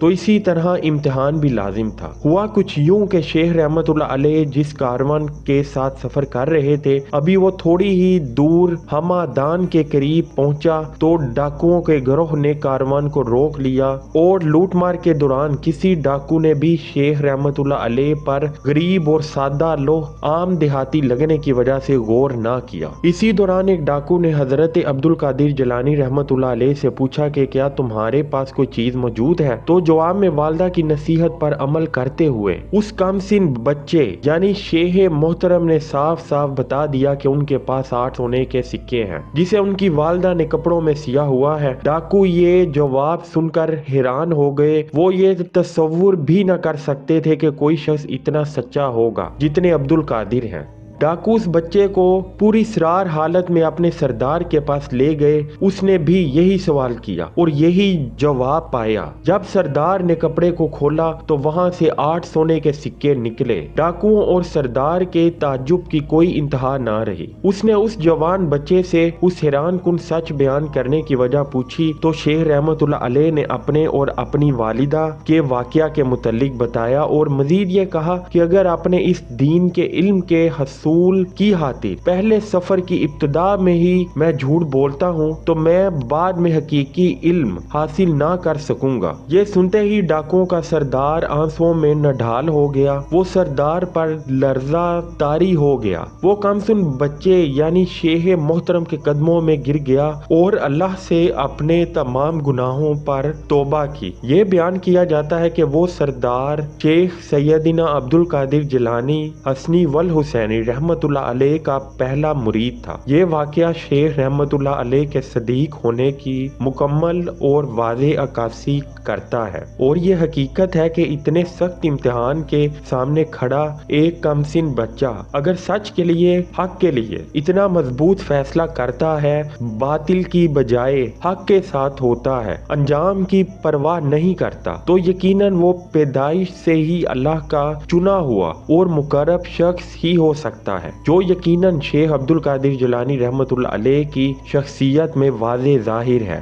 تو اسی طرح امتحان بھی لازم تھا۔ ہوا کچھ یوں کہ شیخ رحمت اللہ علیہ جس کاروان کے ساتھ سفر کر رہے تھے، ابھی وہ تھوڑی ہی دور ہمادان کے قریب پہنچا تو ڈاکوؤں کے گروہ نے کاروان کو روک لیا، اور لوٹ مار کے دوران کسی ڈاکو نے بھی شیخ رحمت اللہ علیہ پر غریب اور سادہ لوح عام دیہاتی لگنے کی وجہ سے غور نہ کیا۔ اسی دوران ایک ڈاکو نے حضرت عبد القادر جیلانی رحمت اللہ علیہ سے پوچھا کہ کیا تمہارے پاس کوئی چیز موجود ہے؟ تو جواب میں والدہ کی نصیحت پر عمل کرتے ہوئے اس کم سن بچے یعنی شیخ محترم نے صاف صاف بتا دیا کہ ان کے پاس 8 سونے کے سکے ہیں جسے ان کی والدہ نے کپڑوں میں سیا ہوا ہے۔ ڈاکو یہ جواب سن کر حیران ہو گئے، وہ یہ تصور بھی نہ کر سکتے تھے کہ کوئی شخص اتنا سچا ہوگا جتنے عبد القادر ہیں۔ ڈاکو اس بچے کو پوری سرار حالت میں اپنے سردار کے پاس لے گئے، اس نے بھی یہی سوال کیا اور یہی جواب پایا۔ جب سردار نے کپڑے کو کھولا تو وہاں سے 8 سونے کے سکے نکلے۔ ڈاکوؤں اور سردار کے تعجب کی کوئی انتہا نہ رہی۔ اس نے اس جوان بچے سے اس حیران کن سچ بیان کرنے کی وجہ پوچھی تو شیخ رحمت اللہ علیہ نے اپنے اور اپنی والدہ کے واقعہ کے متعلق بتایا، اور مزید یہ کہا کہ اگر اپنے اس دین کے علم کے حصول کی خاطر پہلے سفر کی ابتدا میں ہی میں جھوٹ بولتا ہوں تو میں بعد میں حقیقی علم حاصل نہ کر سکوں گا۔ یہ سنتے ہی ڈاکوؤں کا سردار آنسوؤں میں نڈھال ہو گیا، وہ سردار پر لرزہ طاری ہو گیا، وہ کمسن بچے یعنی شیخ محترم کے قدموں میں گر گیا اور اللہ سے اپنے تمام گناہوں پر توبہ کی۔ یہ بیان کیا جاتا ہے کہ وہ سردار شیخ سیدنا عبد القادر جیلانی حسنی والحسینی رحمت اللہ علیہ کا پہلا مرید تھا۔ یہ واقعہ شیخ رحمت اللہ علیہ کے صدیق ہونے کی مکمل اور واضح عکاسی کرتا ہے، اور یہ حقیقت ہے کہ اتنے سخت امتحان کے سامنے کھڑا ایک کمسن بچہ اگر سچ کے لیے، حق کے لیے اتنا مضبوط فیصلہ کرتا ہے، باطل کی بجائے حق کے ساتھ ہوتا ہے، انجام کی پرواہ نہیں کرتا، تو یقیناً وہ پیدائش سے ہی اللہ کا چنا ہوا اور مقرب شخص ہی ہو سکتا ہے، جو یقیناً شیخ عبد القادر جیلانی رحمت اللہ علیہ کی شخصیت میں واضح ظاہر ہے۔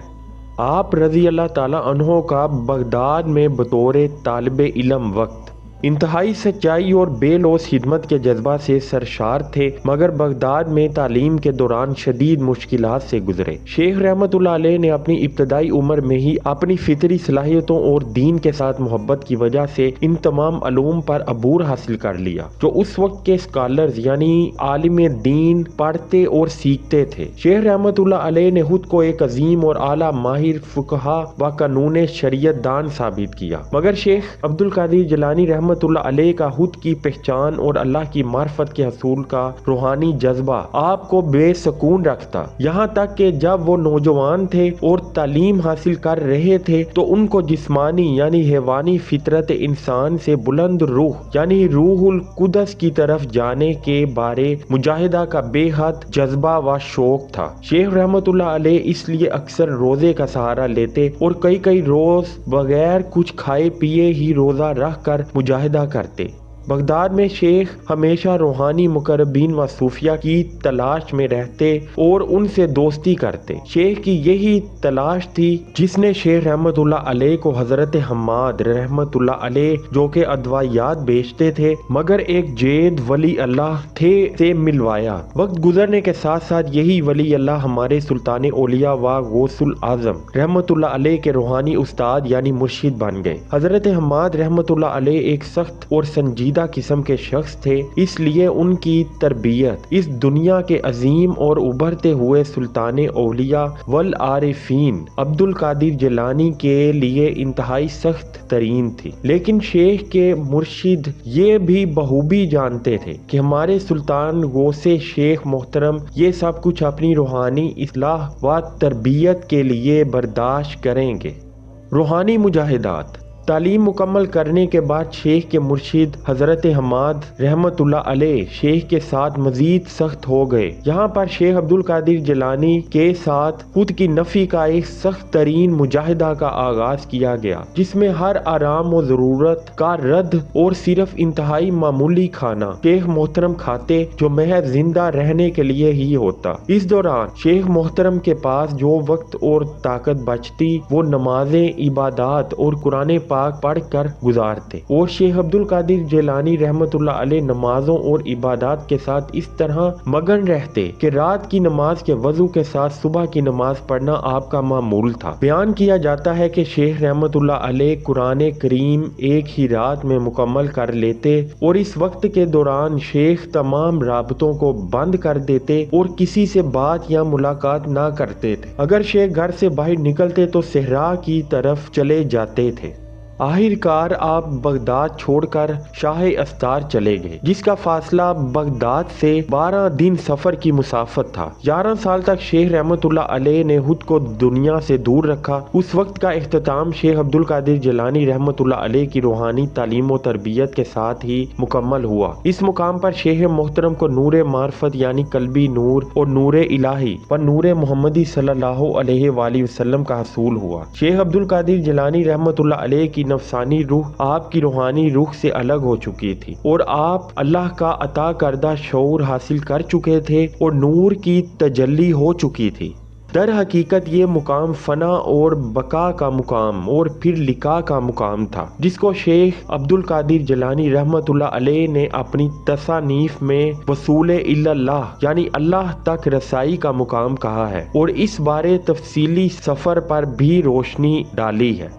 آپ رضی اللہ تعالیٰ عنہ کا بغداد میں بطور طالب علم وقت انتہائی سچائی اور بے لوث خدمت کے جذبہ سے سرشار تھے، مگر بغداد میں تعلیم کے دوران شدید مشکلات سے گزرے۔ شیخ رحمت اللہ علیہ نے اپنی ابتدائی عمر میں ہی اپنی فطری صلاحیتوں اور دین کے ساتھ محبت کی وجہ سے ان تمام علوم پر عبور حاصل کر لیا جو اس وقت کے اسکالرز یعنی عالم دین پڑھتے اور سیکھتے تھے۔ شیخ رحمت اللہ علیہ نے خود کو ایک عظیم اور اعلیٰ ماہر فقہا و قانون شریعت دان ثابت کیا، مگر شیخ عبد القادر جیلانی رحمت اللہ علیہ کا خود کی پہچان اور اللہ کی معرفت کے حصول کا روحانی جذبہ آپ کو بے سکون رکھتا، یہاں تک کہ جب وہ نوجوان تھے اور تعلیم حاصل کر رہے تھے تو ان کو جسمانی یعنی حیوانی فطرت انسان سے بلند روح یعنی روح القدس کی طرف جانے کے بارے مجاہدہ کا بے حد جذبہ و شوق تھا۔ شیخ رحمت اللہ علیہ اس لیے اکثر روزے کا سہارا لیتے اور کئی روز بغیر کچھ کھائے پیے ہی روزہ رکھ کر مجاہدہ کرتے۔ بغداد میں شیخ ہمیشہ روحانی مقربین و صوفیہ کی تلاش میں رہتے اور ان سے دوستی کرتے۔ شیخ کی یہی تلاش تھی جس نے شیخ رحمت اللہ علیہ کو حضرت حماد رحمت اللہ علیہ جو کہ ادویات بیچتے تھے مگر ایک جید ولی اللہ تھے سے ملوایا۔ وقت گزرنے کے ساتھ ساتھ یہی ولی اللہ ہمارے سلطان اولیاء و غوث العظم رحمت اللہ علیہ کے روحانی استاد یعنی مرشد بن گئے۔ حضرت حماد رحمت اللہ علیہ ایک سخت اور سنجیدہ قسم کے شخص تھے، اس لیے ان کی تربیت اس دنیا کے عظیم اور ابھرتے ہوئے سلطان اولیاء والعارفین عبد القادر جیلانی کے لیے انتہائی سخت ترین تھی، لیکن شیخ کے مرشد یہ بھی بخوبی جانتے تھے کہ ہمارے سلطان غوث شیخ محترم یہ سب کچھ اپنی روحانی اصلاح و تربیت کے لیے برداشت کریں گے۔ روحانی مجاہدات تعلیم مکمل کرنے کے بعد شیخ کے مرشد حضرت حماد رحمت اللہ علیہ شیخ کے ساتھ مزید سخت ہو گئے۔ یہاں پر شیخ عبد القادر جیلانی کے ساتھ خود کی نفی کا ایک سخت ترین مجاہدہ کا آغاز کیا گیا، جس میں ہر آرام و ضرورت کا رد اور صرف انتہائی معمولی کھانا شیخ محترم کھاتے جو محض زندہ رہنے کے لیے ہی ہوتا۔ اس دوران شیخ محترم کے پاس جو وقت اور طاقت بچتی وہ نمازیں، عبادات اور قرآن پاک پڑھ کر گزارتے، اور شیخ عبد القادر جیلانی رحمت اللہ علیہ نمازوں اور عبادات کے ساتھ اس طرح مگن رہتے کہ رات کی نماز کے وضو کے ساتھ صبح کی نماز پڑھنا آپ کا معمول تھا۔ بیان کیا جاتا ہے کہ شیخ رحمت اللہ علیہ قرآن کریم ایک ہی رات میں مکمل کر لیتے، اور اس وقت کے دوران شیخ تمام رابطوں کو بند کر دیتے اور کسی سے بات یا ملاقات نہ کرتے تھے۔ اگر شیخ گھر سے باہر نکلتے تو صحرا کی طرف چلے جاتے تھے۔ آخر کار آپ بغداد چھوڑ کر شاہ استار چلے گئے، جس کا فاصلہ بغداد سے 12 دن سفر کی مسافت تھا۔ 11 سال تک شیخ رحمت اللہ علیہ نے خود کو دنیا سے دور رکھا۔ اس وقت کا اختتام شیخ عبد القادر جیلانی رحمت اللہ علیہ کی روحانی تعلیم و تربیت کے ساتھ ہی مکمل ہوا۔ اس مقام پر شیخ محترم کو نور معرفت یعنی قلبی نور اور نور الہی و نور محمدی صلی اللہ علیہ وآلہ وسلم کا حصول ہوا۔ شیخ عبد القادر جیلانی رحمت اللہ علیہ کی نفسانی روح آپ کی روحانی روح سے الگ ہو چکی تھی، اور آپ اللہ کا عطا کردہ شعور حاصل کر چکے تھے اور نور کی تجلی ہو چکی تھی۔ در حقیقت یہ مقام فنا اور بقا کا مقام اور پھر لقاء کا مقام تھا، جس کو شیخ عبد القادر جیلانی رحمت اللہ علیہ نے اپنی تصانیف میں وصول الی اللہ یعنی اللہ تک رسائی کا مقام کہا ہے، اور اس بارے تفصیلی سفر پر بھی روشنی ڈالی ہے۔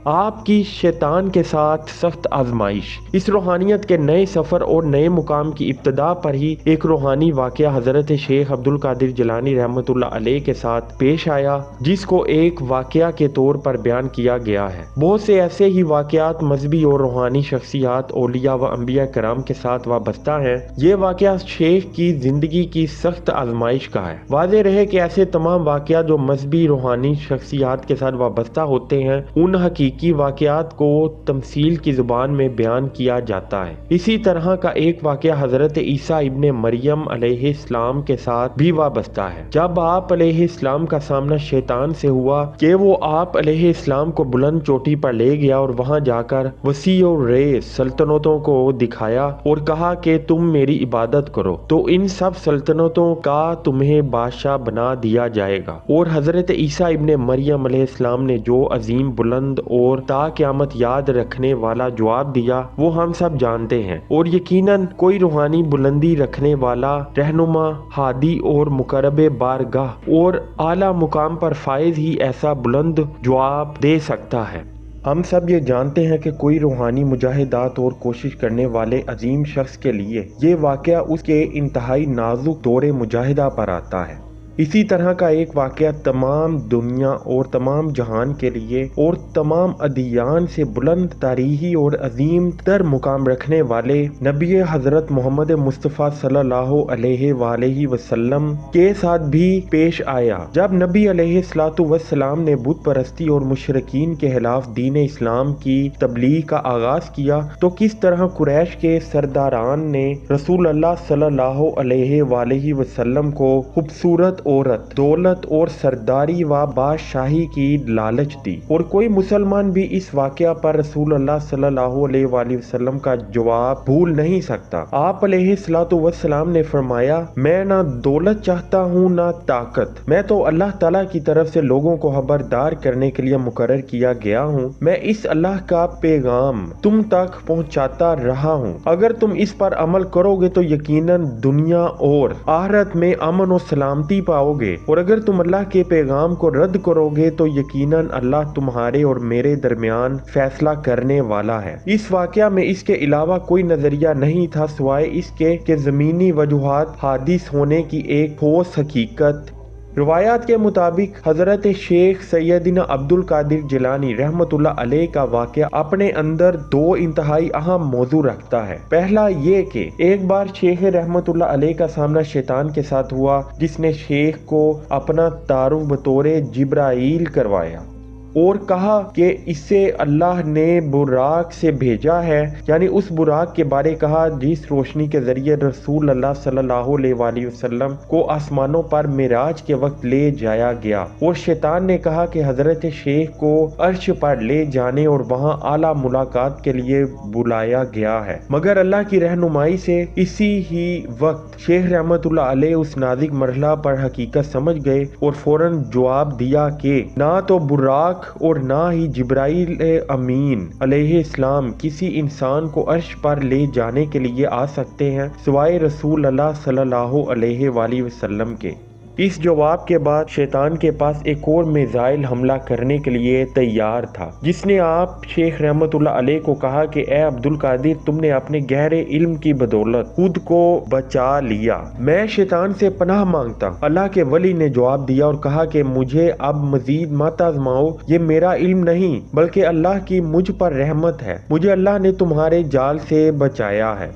آپ کی شیطان کے ساتھ سخت آزمائش۔ اس روحانیت کے نئے سفر اور نئے مقام کی ابتدا پر ہی ایک روحانی واقعہ حضرت شیخ عبد القادر جیلانی رحمت اللہ علیہ کے ساتھ پیش آیا، جس کو ایک واقعہ کے طور پر بیان کیا گیا ہے۔ بہت سے ایسے ہی واقعات مذہبی اور روحانی شخصیات، اولیاء و انبیاء کرام کے ساتھ وابستہ ہیں۔ یہ واقعہ شیخ کی زندگی کی سخت آزمائش کا ہے۔ واضح رہے کہ ایسے تمام واقعات جو مذہبی روحانی شخصیات کے ساتھ وابستہ ہوتے ہیں، ان حقیقی واقعات کو تمثیل کی زبان میں بیان کیا جاتا ہے۔ اسی طرح کا ایک واقعہ حضرت عیسیٰ ابن مریم علیہ السلام کے ساتھ بھی وابستہ ہے۔ جب آپ علیہ السلام کا سامنا شیطان سے ہوا کہ وہ آپ علیہ السلام کو بلند چوٹی پر لے گیا اور وہاں جا کر وسیع و ریس سلطنتوں کو دکھایا اور کہا کہ تم میری عبادت کرو تو ان سب سلطنتوں کا تمہیں بادشاہ بنا دیا جائے گا، اور حضرت عیسیٰ ابن مریم علیہ السلام نے جو عظیم بلند اور تا قیامت یاد رکھنے والا جواب دیا وہ ہم سب جانتے ہیں، اور یقیناً کوئی روحانی بلندی رکھنے والا رہنما، ہادی اور مقرب بارگاہ اور اعلیٰ مقام پر فائز ہی ایسا بلند جواب دے سکتا ہے۔ ہم سب یہ جانتے ہیں کہ کوئی روحانی مجاہدات اور کوشش کرنے والے عظیم شخص کے لیے یہ واقعہ اس کے انتہائی نازک دور مجاہدہ پر آتا ہے۔ اسی طرح کا ایک واقعہ تمام دنیا اور تمام جہان کے لیے اور تمام ادیان سے بلند تاریخی اور عظیم تر مقام رکھنے والے نبی حضرت محمد مصطفیٰ صلی اللہ علیہ وآلہ وسلم کے ساتھ بھی پیش آیا۔ جب نبی علیہ السلام نے بت پرستی اور مشرکین کے خلاف دین اسلام کی تبلیغ کا آغاز کیا تو کس طرح قریش کے سرداران نے رسول اللہ صلی اللہ علیہ وآلہ وسلم کو خوبصورت عورت، دولت اور سرداری و بادشاہی کی لالچ دی، اور کوئی مسلمان بھی اس واقعہ پر رسول اللہ صلی اللہ علیہ وآلہ وسلم کا جواب بھول نہیں سکتا۔ آپ علیہ السلام نے فرمایا، میں نہ دولت چاہتا ہوں نہ طاقت، میں تو اللہ تعالیٰ کی طرف سے لوگوں کو خبردار کرنے کے لیے مقرر کیا گیا ہوں۔ میں اس اللہ کا پیغام تم تک پہنچاتا رہا ہوں۔ اگر تم اس پر عمل کرو گے تو یقیناً دنیا اور آخرت میں امن و سلامتی پاؤ گے، اور اگر تم اللہ کے پیغام کو رد کرو گے تو یقیناً اللہ تمہارے اور میرے درمیان فیصلہ کرنے والا ہے۔ اس واقعہ میں اس کے علاوہ کوئی نظریہ نہیں تھا سوائے اس کے کہ زمینی وجوہات حادث ہونے کی ایک ٹھوس حقیقت۔ روایات کے مطابق حضرت شیخ سیدنا عبد القادر جیلانی رحمت اللہ علیہ کا واقعہ اپنے اندر دو انتہائی اہم موضوع رکھتا ہے۔ پہلا یہ کہ ایک بار شیخ رحمت اللہ علیہ کا سامنا شیطان کے ساتھ ہوا، جس نے شیخ کو اپنا تعارف بطور جبرائیل کروایا۔ اور کہا کہ اسے اللہ نے براق سے بھیجا ہے، یعنی اس براق کے بارے کہا جس روشنی کے ذریعے رسول اللہ صلی اللہ علیہ وآلہ وسلم کو آسمانوں پر معراج کے وقت لے جایا گیا، اور شیطان نے کہا کہ حضرت شیخ کو عرش پر لے جانے اور وہاں اعلیٰ ملاقات کے لیے بلایا گیا ہے، مگر اللہ کی رہنمائی سے اسی ہی وقت شیخ رحمت اللہ علیہ اس نازک مرحلہ پر حقیقت سمجھ گئے اور فوراً جواب دیا کہ نہ تو براق اور نہ ہی جبرائیل امین علیہ السلام کسی انسان کو عرش پر لے جانے کے لیے آ سکتے ہیں سوائے رسول اللہ صلی اللہ علیہ وآلہ وسلم کے۔ اس جواب کے بعد شیطان کے پاس ایک اور میزائل حملہ کرنے کے لیے تیار تھا، جس نے آپ شیخ رحمت اللہ علیہ کو کہا کہ اے عبد القادر، تم نے اپنے گہرے علم کی بدولت خود کو بچا لیا، میں شیطان سے پناہ مانگتا ہوں۔ اللہ کے ولی نے جواب دیا اور کہا کہ مجھے اب مزید مت آزماؤ، یہ میرا علم نہیں بلکہ اللہ کی مجھ پر رحمت ہے، مجھے اللہ نے تمہارے جال سے بچایا ہے۔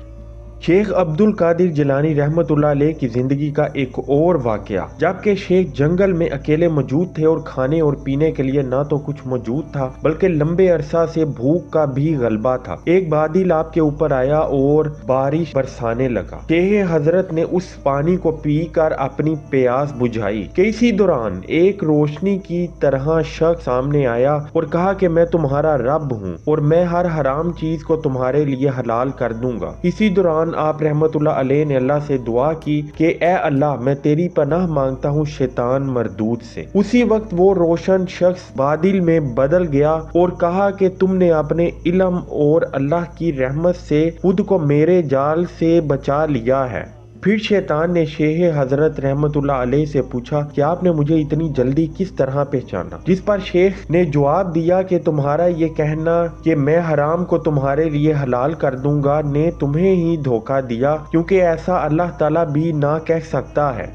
شیخ عبد القادر جیلانی رحمت اللہ علیہ کی زندگی کا ایک اور واقعہ، جبکہ شیخ جنگل میں اکیلے موجود تھے اور کھانے اور پینے کے لیے نہ تو کچھ موجود تھا بلکہ لمبے عرصہ سے بھوک کا بھی غلبہ تھا، ایک بادل آپ کے اوپر آیا اور بارش برسانے لگا۔ شیخ حضرت نے اس پانی کو پی کر اپنی پیاس بجھائی کہ اسی دوران ایک روشنی کی طرح شخص سامنے آیا اور کہا کہ میں تمہارا رب ہوں اور میں ہر حرام چیز کو تمہارے لیے حلال کر دوں گا۔ اسی دوران آپ رحمت اللہ علیہ نے اللہ سے دعا کی کہ اے اللہ، میں تیری پناہ مانگتا ہوں شیطان مردود سے۔ اسی وقت وہ روشن شخص بادل میں بدل گیا اور کہا کہ تم نے اپنے علم اور اللہ کی رحمت سے خود کو میرے جال سے بچا لیا ہے۔ پھر شیطان نے شیخ حضرت رحمت اللہ علیہ سے پوچھا کہ آپ نے مجھے اتنی جلدی کس طرح پہچانا؟ جس پر شیخ نے جواب دیا کہ تمہارا یہ کہنا کہ میں حرام کو تمہارے لیے حلال کر دوں گا نے تمہیں ہی دھوکہ دیا، کیونکہ ایسا اللہ تعالیٰ بھی نہ کہہ سکتا ہے۔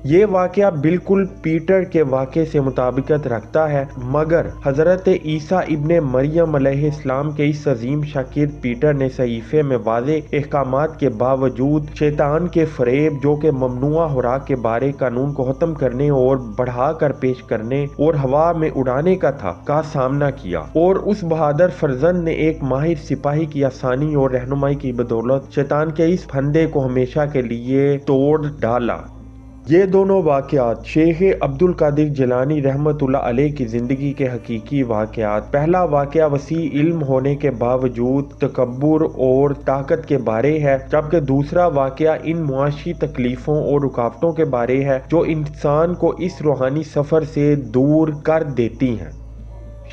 یہ واقعہ بالکل پیٹر کے واقعے سے مطابقت رکھتا ہے، مگر حضرت عیسیٰ ابن مریم علیہ السلام کے اس عظیم شاگرد پیٹر نے صحیفے میں واضح احکامات کے باوجود شیطان کے فریب، جو کہ ممنوعہ خوراک کے بارے قانون کو ختم کرنے اور بڑھا کر پیش کرنے اور ہوا میں اڑانے کا تھا، کا سامنا کیا، اور اس بہادر فرزند نے ایک ماہر سپاہی کی آسانی اور رہنمائی کی بدولت شیطان کے اس پھندے کو ہمیشہ کے لیے توڑ ڈالا۔ یہ دونوں واقعات شیخ عبد القادر جیلانی رحمت اللہ علیہ کی زندگی کے حقیقی واقعات۔ پہلا واقعہ وسیع علم ہونے کے باوجود تکبر اور طاقت کے بارے ہے، جبکہ دوسرا واقعہ ان معاشی تکلیفوں اور رکاوٹوں کے بارے ہے جو انسان کو اس روحانی سفر سے دور کر دیتی ہیں۔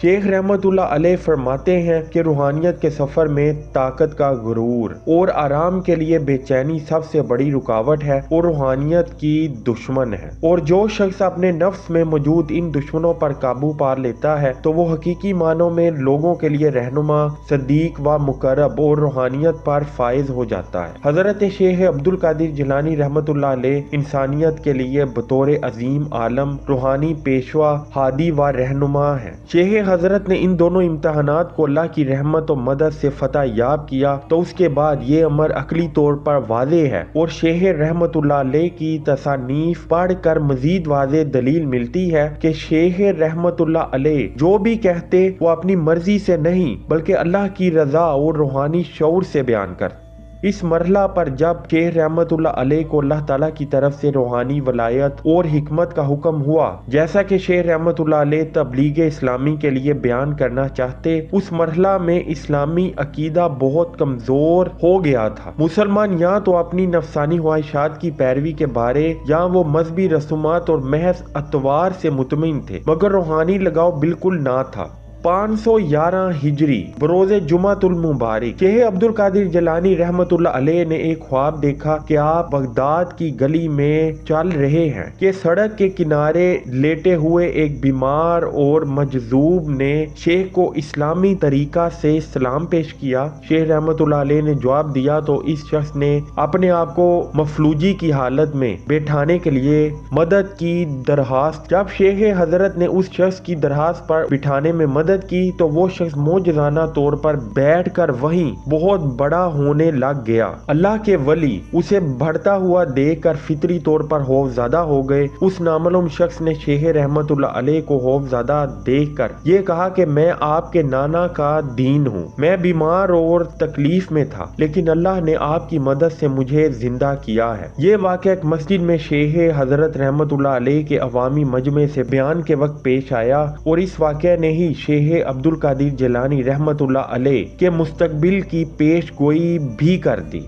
شیخ رحمت اللہ علیہ فرماتے ہیں کہ روحانیت کے سفر میں طاقت کا غرور اور آرام کے لیے بے چینی سب سے بڑی رکاوٹ ہے اور روحانیت کی دشمن ہے، اور جو شخص اپنے نفس میں موجود ان دشمنوں پر قابو پا لیتا ہے تو وہ حقیقی معنوں میں لوگوں کے لیے رہنما، صدیق و مقرب اور روحانیت پر فائز ہو جاتا ہے۔ حضرت شیخ عبد القادر جیلانی رحمت اللہ علیہ انسانیت کے لیے بطور عظیم عالم، روحانی پیشوا، ہادی و رہنما ہے۔ شیخ حضرت نے ان دونوں امتحانات کو اللہ کی رحمت و مدد سے فتح یاب کیا تو اس کے بعد یہ امر عقلی طور پر واضح ہے، اور شیخ رحمت اللہ علیہ کی تصانیف پڑھ کر مزید واضح دلیل ملتی ہے کہ شیخ رحمت اللہ علیہ جو بھی کہتے وہ اپنی مرضی سے نہیں بلکہ اللہ کی رضا اور روحانی شعور سے بیان کرتے۔ اس مرحلہ پر جب شیخ رحمت اللہ علیہ کو اللہ تعالیٰ کی طرف سے روحانی ولایت اور حکمت کا حکم ہوا، جیسا کہ شیخ رحمت اللہ علیہ تبلیغ اسلامی کے لیے بیان کرنا چاہتے، اس مرحلہ میں اسلامی عقیدہ بہت کمزور ہو گیا تھا۔ مسلمان یا تو اپنی نفسانی خواہشات کی پیروی کے بارے یا وہ مذہبی رسومات اور محض اطوار سے مطمئن تھے، مگر روحانی لگاؤ بالکل نہ تھا۔ 511 ہجری بروز جمعۃ المبارک شیخ عبد القادر جیلانی رحمت اللہ علیہ نے ایک خواب دیکھا کہ آپ بغداد کی گلی میں چل رہے ہیں کہ سڑک کے کنارے لیٹے ہوئے ایک بیمار اور مجذوب نے شیخ کو اسلامی طریقہ سے سلام پیش کیا۔ شیخ رحمت اللہ علیہ نے جواب دیا تو اس شخص نے اپنے آپ کو مفلوجی کی حالت میں بیٹھانے کے لیے مدد کی درخواست۔ جب شیخ حضرت نے اس شخص کی درخواست پر بٹھانے میں مدد عبادت کی تو وہ شخص معجزانہ طور پر بیٹھ کر وہیں بہت بڑا ہونے لگ گیا۔ اللہ کے ولی اسے بڑھتا ہوا دیکھ کر فطری طور پر خوف زدہ ہو گئے۔ اس نامعلوم شخص نے شیخ رحمت اللہ علیہ کو خوف زدہ دیکھ کر یہ کہا کہ میں آپ کے نانا کا دین ہوں، میں بیمار اور تکلیف میں تھا، لیکن اللہ نے آپ کی مدد سے مجھے زندہ کیا ہے۔ یہ واقعہ ایک مسجد میں شیخ حضرت رحمت اللہ علیہ کے عوامی مجمع سے بیان کے وقت پیش آیا، اور اس واقعہ نے ہی شیخ عبد القادر جیلانی رحمت اللہ علیہ کے مستقبل کی پیش گوئی بھی کر دی۔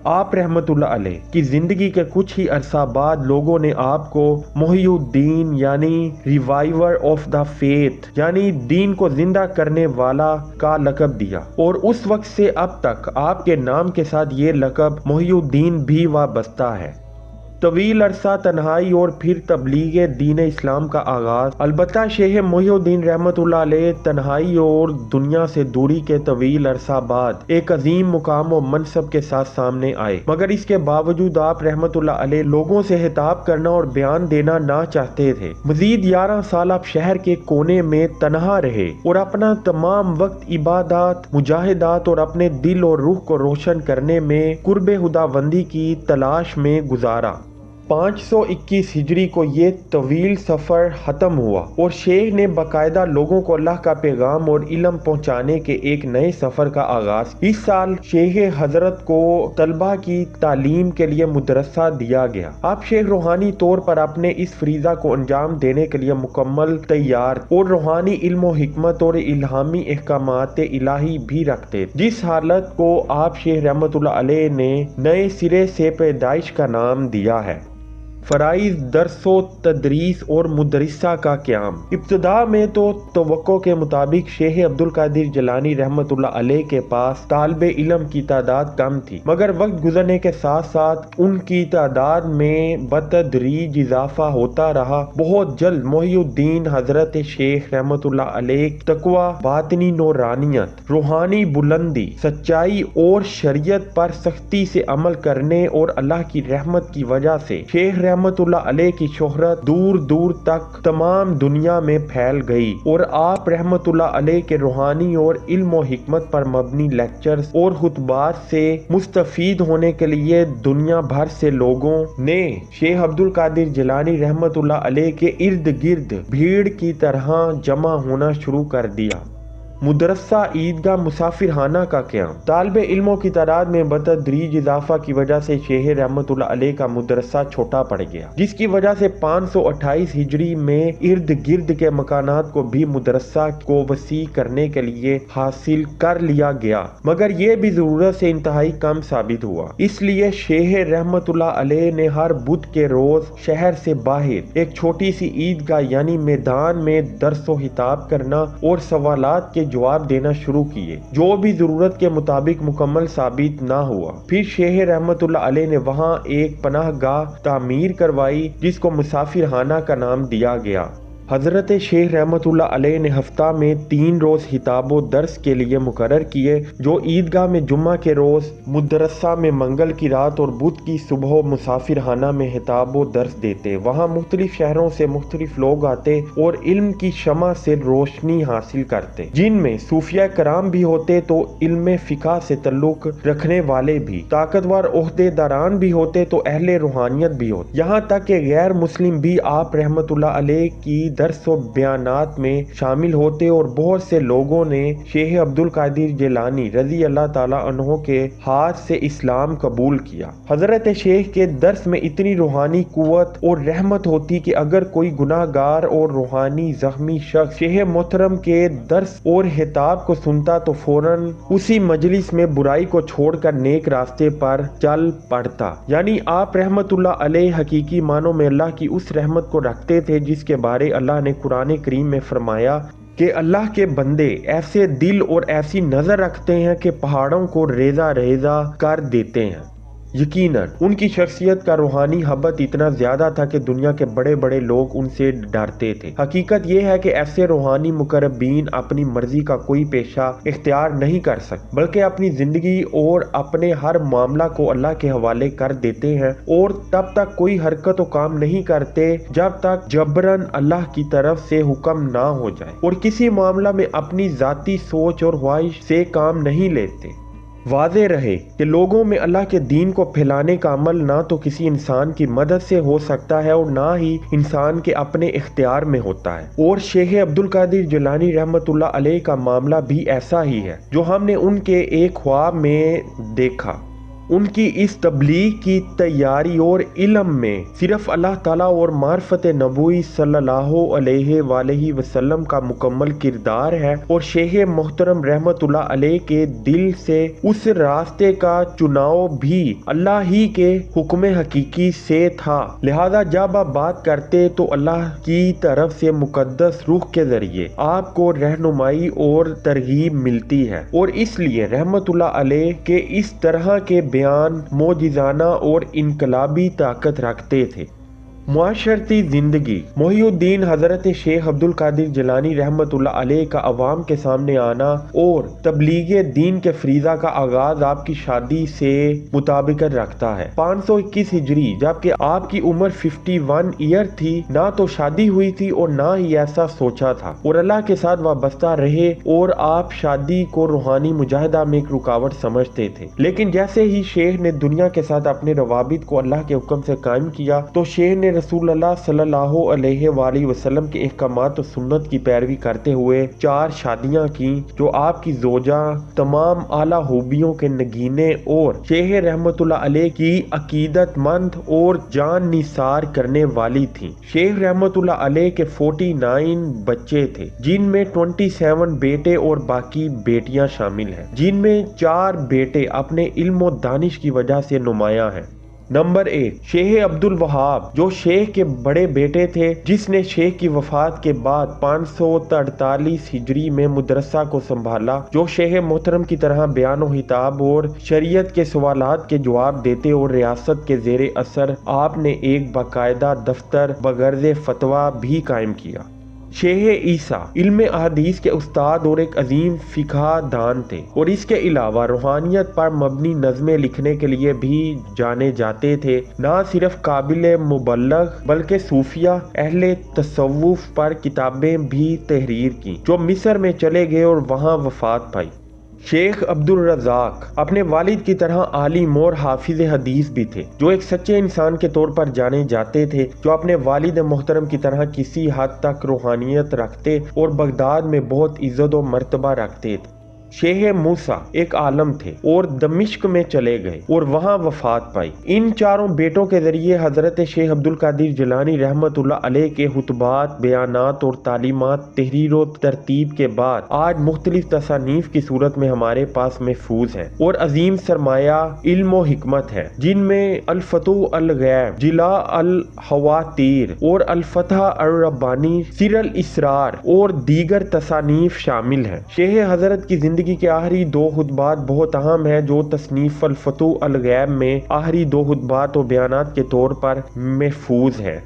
آپ رحمت اللہ علیہ کی زندگی کے کچھ ہی عرصہ بعد لوگوں نے آپ کو محی الدین یعنی ریوائیور آف دا فیتھ یعنی دین کو زندہ کرنے والا کا لقب دیا، اور اس وقت سے اب تک آپ کے نام کے ساتھ یہ لقب محی الدین بھی وابستہ ہے۔ طویل عرصہ تنہائی اور پھر تبلیغ دین اسلام کا آغاز۔ البتہ شیخ محی الدین رحمت اللہ علیہ تنہائی اور دنیا سے دوری کے طویل عرصہ بعد ایک عظیم مقام و منصب کے ساتھ سامنے آئے، مگر اس کے باوجود آپ رحمت اللہ علیہ لوگوں سے خطاب کرنا اور بیان دینا نہ چاہتے تھے۔ مزید 11 سال آپ شہر کے کونے میں تنہا رہے اور اپنا تمام وقت عبادات، مجاہدات اور اپنے دل اور روح کو روشن کرنے میں قرب خداوندی کی تلاش میں گزارا۔ 521 ہجری کو یہ طویل سفر ختم ہوا اور شیخ نے باقاعدہ لوگوں کو اللہ کا پیغام اور علم پہنچانے کے ایک نئے سفر کا آغاز۔ اس سال شیخ حضرت کو طلبہ کی تعلیم کے لیے مدرسہ دیا گیا۔ آپ شیخ روحانی طور پر اپنے اس فریضہ کو انجام دینے کے لیے مکمل تیار اور روحانی علم و حکمت اور الہامی احکامات الہی بھی رکھتے، جس حالت کو آپ شیخ رحمت اللہ علیہ نے نئے سرے سے پیدائش کا نام دیا ہے۔ فرائض درس و تدریس اور مدرسہ کا قیام۔ ابتدا میں تو توقع کے مطابق شیخ عبد القادر جیلانی رحمت اللہ علیہ کے پاس طالب علم کی تعداد کم تھی، مگر وقت گزرنے کے ساتھ ساتھ ان کی تعداد میں بتدریج اضافہ ہوتا رہا۔ بہت جلد محی الدین حضرت شیخ رحمت اللہ علیہ تقوی، باطنی نورانیت، روحانی بلندی، سچائی اور شریعت پر سختی سے عمل کرنے اور اللہ کی رحمت کی وجہ سے شیخ رحمت اللہ علیہ کی شہرت دور دور تک تمام دنیا میں پھیل گئی، اور آپ رحمت اللہ علیہ کے روحانی اور علم و حکمت پر مبنی لیکچرز اور خطبات سے مستفید ہونے کے لیے دنیا بھر سے لوگوں نے شیخ عبد القادر جیلانی رحمت اللہ علیہ کے ارد گرد بھیڑ کی طرح جمع ہونا شروع کر دیا۔ مدرسہ، عیدگاہ، مسافر خانہ کا قیام۔ طالب علموں کی تعداد میں بتدریج اضافہ کی وجہ سے شیخ رحمت اللہ علیہ کا مدرسہ چھوٹا پڑ گیا، جس کی وجہ سے 528 ہجری میں ارد گرد کے مکانات کو بھی مدرسہ کو وسیع کرنے کے لیے حاصل کر لیا گیا، مگر یہ بھی ضرورت سے انتہائی کم ثابت ہوا۔ اس لیے شیخ رحمت اللہ علیہ نے ہر بدھ کے روز شہر سے باہر ایک چھوٹی سی عیدگاہ یعنی میدان میں درس و خطاب کرنا اور سوالات کے جواب دینا شروع کیے، جو بھی ضرورت کے مطابق مکمل ثابت نہ ہوا۔ پھر شیخ رحمت اللہ علیہ نے وہاں ایک پناہ گاہ تعمیر کروائی جس کو مسافر خانہ کا نام دیا گیا۔ حضرت شیخ رحمت اللہ علیہ نے ہفتہ میں 3 روز خطاب و درس کے لیے مقرر کیے، جو عیدگاہ میں جمعہ کے روز، مدرسہ میں منگل کی رات اور بدھ کی صبح مسافر خانہ میں خطاب و درس دیتے۔ وہاں مختلف شہروں سے مختلف لوگ آتے اور علم کی شمع سے روشنی حاصل کرتے، جن میں صوفیہ کرام بھی ہوتے تو علم فقہ سے تعلق رکھنے والے بھی، طاقتور عہدے داران بھی ہوتے تو اہل روحانیت بھی ہوتے، یہاں تک کہ غیر مسلم بھی آپ رحمت اللہ علیہ کی درس و بیانات میں شامل ہوتے، اور بہت سے لوگوں نے شیخ عبد القادر جیلانی رضی اللہ تعالیٰ عنہ کے ہاتھ سے اسلام قبول کیا۔ حضرت شیخ کے درس میں اتنی روحانی قوت اور رحمت ہوتی کہ اگر کوئی گناہ گار اور روحانی زخمی شخص شیخ محترم کے درس اور خطاب کو سنتا تو فوراً اسی مجلس میں برائی کو چھوڑ کر نیک راستے پر چل پڑتا۔ یعنی آپ رحمت اللہ علیہ حقیقی معنوں میں اللہ کی اس رحمت کو رکھتے تھے جس کے بارے اللہ نے قرآن کریم میں فرمایا کہ اللہ کے بندے ایسے دل اور ایسی نظر رکھتے ہیں کہ پہاڑوں کو ریزہ ریزہ کر دیتے ہیں۔ یقیناً ان کی شخصیت کا روحانی ہبت اتنا زیادہ تھا کہ دنیا کے بڑے بڑے لوگ ان سے ڈرتے تھے۔ حقیقت یہ ہے کہ ایسے روحانی مقربین اپنی مرضی کا کوئی پیشہ اختیار نہیں کر سکتے، بلکہ اپنی زندگی اور اپنے ہر معاملہ کو اللہ کے حوالے کر دیتے ہیں، اور تب تک کوئی حرکت و کام نہیں کرتے جب تک جبراً اللہ کی طرف سے حکم نہ ہو جائے، اور کسی معاملہ میں اپنی ذاتی سوچ اور خواہش سے کام نہیں لیتے۔ واضح رہے کہ لوگوں میں اللہ کے دین کو پھیلانے کا عمل نہ تو کسی انسان کی مدد سے ہو سکتا ہے اور نہ ہی انسان کے اپنے اختیار میں ہوتا ہے، اور شیخ عبد القادر جیلانی رحمۃ اللہ علیہ کا معاملہ بھی ایسا ہی ہے جو ہم نے ان کے ایک خواب میں دیکھا۔ ان کی اس تبلیغ کی تیاری اور علم میں صرف اللہ تعالیٰ اور معرفت نبوی صلی اللہ علیہ وآلہ وسلم کا مکمل کردار ہے، اور شیخ محترم رحمت اللہ علیہ کے دل سے اس راستے کا چناؤ بھی اللہ ہی کے حکم حقیقی سے تھا، لہذا جب آپ بات کرتے تو اللہ کی طرف سے مقدس روح کے ذریعے آپ کو رہنمائی اور ترغیب ملتی ہے، اور اس لیے رحمت اللہ علیہ کے اس طرح کے بیان معجزانہ اور انقلابی طاقت رکھتے تھے۔ معاشرتی زندگی: محی الدین حضرت شیخ عبد القادر جیلانی رحمۃ اللہ علیہ کا عوام کے سامنے آنا اور تبلیغ دین کے فریضہ کا آغاز آپ کی شادی سے مطابقت رکھتا ہے۔ 521 ہجری، جبکہ آپ کی عمر 51 ایئر تھی، نہ تو شادی ہوئی تھی اور نہ ہی ایسا سوچا تھا، اور اللہ کے ساتھ وابستہ رہے، اور آپ شادی کو روحانی مجاہدہ میں ایک رکاوٹ سمجھتے تھے۔ لیکن جیسے ہی شیخ نے دنیا کے ساتھ اپنے روابط کو اللہ کے حکم سے قائم کیا تو شیخ نے رسول اللہ صلی اللہ علیہ وآلہ وسلم کے احکامات و سنت کی پیروی کرتے ہوئے 4 شادیاں کی، جو آپ کی زوجہ تمام اعلیٰ خوبیوں کے نگینے اور شیخ رحمت اللہ علیہ کی عقیدت مند اور جان نثار کرنے والی تھیں۔ شیخ رحمت اللہ علیہ کے 49 بچے تھے، جن میں 27 بیٹے اور باقی بیٹیاں شامل ہیں، جن میں 4 بیٹے اپنے علم و دانش کی وجہ سے نمایاں ہیں۔ نمبر 1، شیخ عبد الوہاب، جو شیخ کے بڑے بیٹے تھے، جس نے شیخ کی وفات کے بعد 543 ہجری میں مدرسہ کو سنبھالا، جو شیخ محترم کی طرح بیان و خطاب اور شریعت کے سوالات کے جواب دیتے، اور ریاست کے زیر اثر آپ نے ایک باقاعدہ دفتر بغرض فتویٰ بھی قائم کیا۔ شیخ عیسیٰ علم احادیث کے استاد اور ایک عظیم فقہ دان تھے، اور اس کے علاوہ روحانیت پر مبنی نظمیں لکھنے کے لیے بھی جانے جاتے تھے۔ نہ صرف قابل مبلغ بلکہ صوفیہ اہل تصوف پر کتابیں بھی تحریر کی، جو مصر میں چلے گئے اور وہاں وفات پائی۔ شیخ عبد الرزاق اپنے والد کی طرح عالم اور حافظ حدیث بھی تھے، جو ایک سچے انسان کے طور پر جانے جاتے تھے، جو اپنے والد محترم کی طرح کسی حد تک روحانیت رکھتے اور بغداد میں بہت عزت و مرتبہ رکھتے تھے۔ شیخ موسیٰ ایک عالم تھے اور دمشق میں چلے گئے اور وہاں وفات پائی۔ ان 4 بیٹوں کے ذریعے حضرت شیخ عبد القادر جیلانی رحمۃ اللہ علیہ کے خطبات، بیانات اور تعلیمات تحریر و ترتیب کے بعد آج مختلف تصانیف کی صورت میں ہمارے پاس محفوظ ہیں، اور عظیم سرمایہ علم و حکمت ہے، جن میں الفتح الغیب، جلاء الخواتیر اور الفتح الربانی، سر الاسرار اور دیگر تصانیف شامل ہیں۔ شیخ حضرت کی زندگی کے آخری 2 خطبات بہت اہم ہیں، جو تصنیف الفتح الغیب میں آخری 2 خطبات و بیانات کے طور پر محفوظ ہیں۔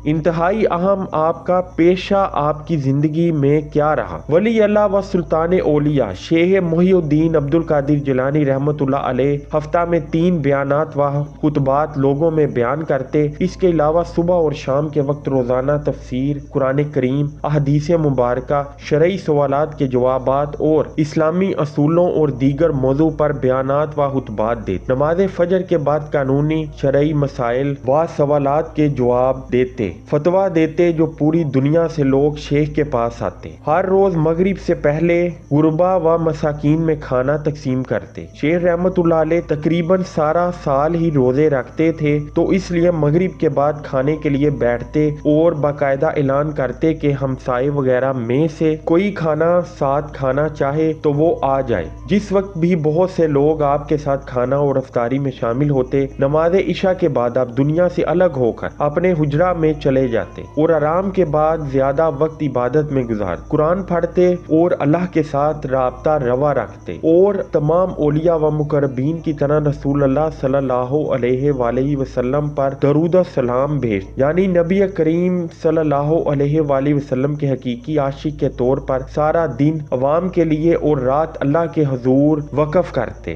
انتہائی اہم آپ کا پیشہ آپ کی زندگی میں کیا رہا؟ ولی اللہ و سلطان اولیاء شیخ محی الدین عبد القادر جیلانی رحمۃ اللہ علیہ ہفتہ میں 3 بیانات و خطبات لوگوں میں بیان کرتے۔ اس کے علاوہ صبح اور شام کے وقت روزانہ تفسیر، قرآن کریم، احادیث مبارکہ، شرعی سوالات کے جوابات اور اسلامی اصولوں اور دیگر موضوع پر بیانات و خطبات دیتے۔ نماز فجر کے بعد قانونی شرعی مسائل و سوالات کے جواب دیتے، فتویٰ دیتے، جو پوری دنیا سے لوگ شیخ کے پاس آتے۔ ہر روز مغرب سے پہلے غربا و مساکین میں کھانا تقسیم کرتے۔ شیخ رحمت اللہ علیہ تقریباً سارا سال ہی روزے رکھتے تھے، تو اس لیے مغرب کے بعد کھانے کے لیے بیٹھتے اور باقاعدہ اعلان کرتے کہ ہمسائے وغیرہ میں سے کوئی کھانا ساتھ کھانا چاہے تو وہ آ جائے۔ جس وقت بھی بہت سے لوگ آپ کے ساتھ کھانا اور افطاری میں شامل ہوتے۔ نماز عشاء کے بعد آپ دنیا سے الگ ہو کر اپنے حجرہ میں چلے جاتے اور آرام کے بعد زیادہ وقت عبادت میں گزارتے، قرآن پڑھتے اور اللہ کے ساتھ رابطہ روا رکھتے، اور تمام اولیاء و مقربین کی طرح رسول اللہ صلی اللہ علیہ وآلہ وسلم پر درود و سلام بھیج، یعنی نبی کریم صلی اللہ علیہ وآلہ وسلم کے حقیقی عاشق کے طور پر سارا دن عوام کے لیے اور رات اللہ کے حضور وقف کرتے۔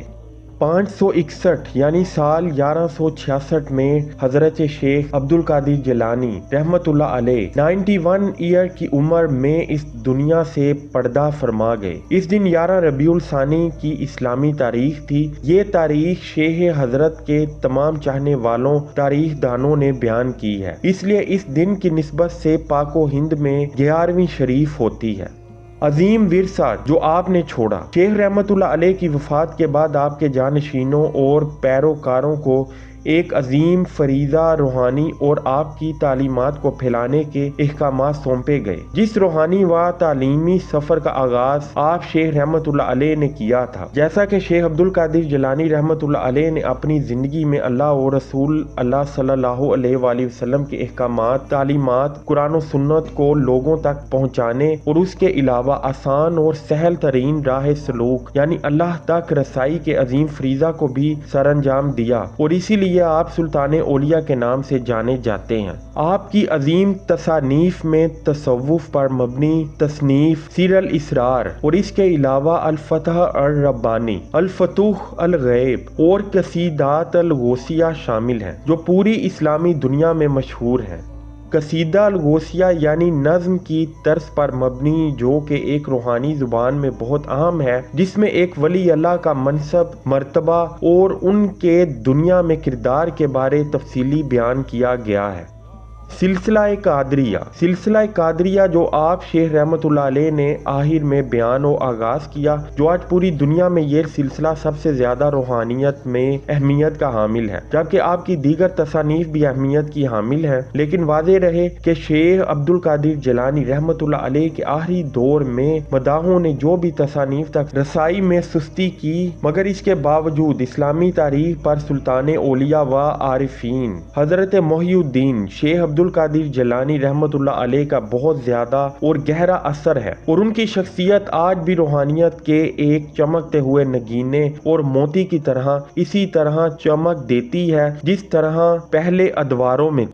561 یعنی سال 1166 میں حضرت شیخ عبد القادر جیلانی رحمت اللہ علیہ 91 ایئر کی عمر میں اس دنیا سے پردہ فرما گئے۔ اس دن 11 ربیع الثانی کی اسلامی تاریخ تھی۔ یہ تاریخ شیخ حضرت کے تمام چاہنے والوں تاریخ دانوں نے بیان کی ہے، اس لیے اس دن کی نسبت سے پاک و ہند میں 11ویں شریف ہوتی ہے۔ عظیم ورثہ جو آپ نے چھوڑا۔ شیخ رحمت اللہ علیہ کی وفات کے بعد آپ کے جانشینوں اور پیروکاروں کو ایک عظیم فریضہ روحانی اور آپ کی تعلیمات کو پھیلانے کے احکامات سونپے گئے، جس روحانی و تعلیمی سفر کا آغاز آپ شیخ رحمت اللہ علیہ نے کیا تھا۔ جیسا کہ شیخ عبد القادر جیلانی رحمت اللہ علیہ نے اپنی زندگی میں اللہ اور رسول اللہ صلی اللہ علیہ وآلہ وسلم کے احکامات، تعلیمات، قرآن و سنت کو لوگوں تک پہنچانے اور اس کے علاوہ آسان اور سہل ترین راہ سلوک یعنی اللہ تک رسائی کے عظیم فریضہ کو بھی سر انجام دیا، اور اسی لیے آپ سلطان اولیاء کے نام سے جانے جاتے ہیں۔ آپ کی عظیم تصانیف میں تصوف پر مبنی تصنیف سیر الاسرار اور اس کے علاوہ الفتح الربانی، الفتوح الغیب اور قصیدات الغوثیہ شامل ہیں، جو پوری اسلامی دنیا میں مشہور ہیں۔ قصیدہ الغوثیہ یعنی نظم کی طرز پر مبنی، جو کہ ایک روحانی زبان میں بہت اہم ہے، جس میں ایک ولی اللہ کا منصب، مرتبہ اور ان کے دنیا میں کردار کے بارے تفصیلی بیان کیا گیا ہے۔ سلسلہ قادریہ، سلسلہ قادریہ جو آپ شیخ رحمت اللہ علیہ نے آخر میں بیان و آغاز کیا، جو آج پوری دنیا میں یہ سلسلہ سب سے زیادہ روحانیت میں اہمیت کا حامل ہے، جبکہ آپ کی دیگر تصانیف بھی اہمیت کی حامل ہیں، لیکن واضح رہے کہ شیخ عبد القادر جیلانی رحمت اللہ علیہ کے آخری دور میں مداحوں نے جو بھی تصانیف تک رسائی میں سستی کی، مگر اس کے باوجود اسلامی تاریخ پر سلطان اولیاء و عارفین حضرت محی الدین شیخ عبد القادر جیلانی رحمت اللہ علیہ کا بہت زیادہ اور گہرا اثر ہے، اور ان کی شخصیت آج بھی روحانیت کے ایک چمکتے ہوئے نگینے اور موتی کی طرح اسی طرح چمک دیتی ہے، جس طرح پہلے ادواروں میں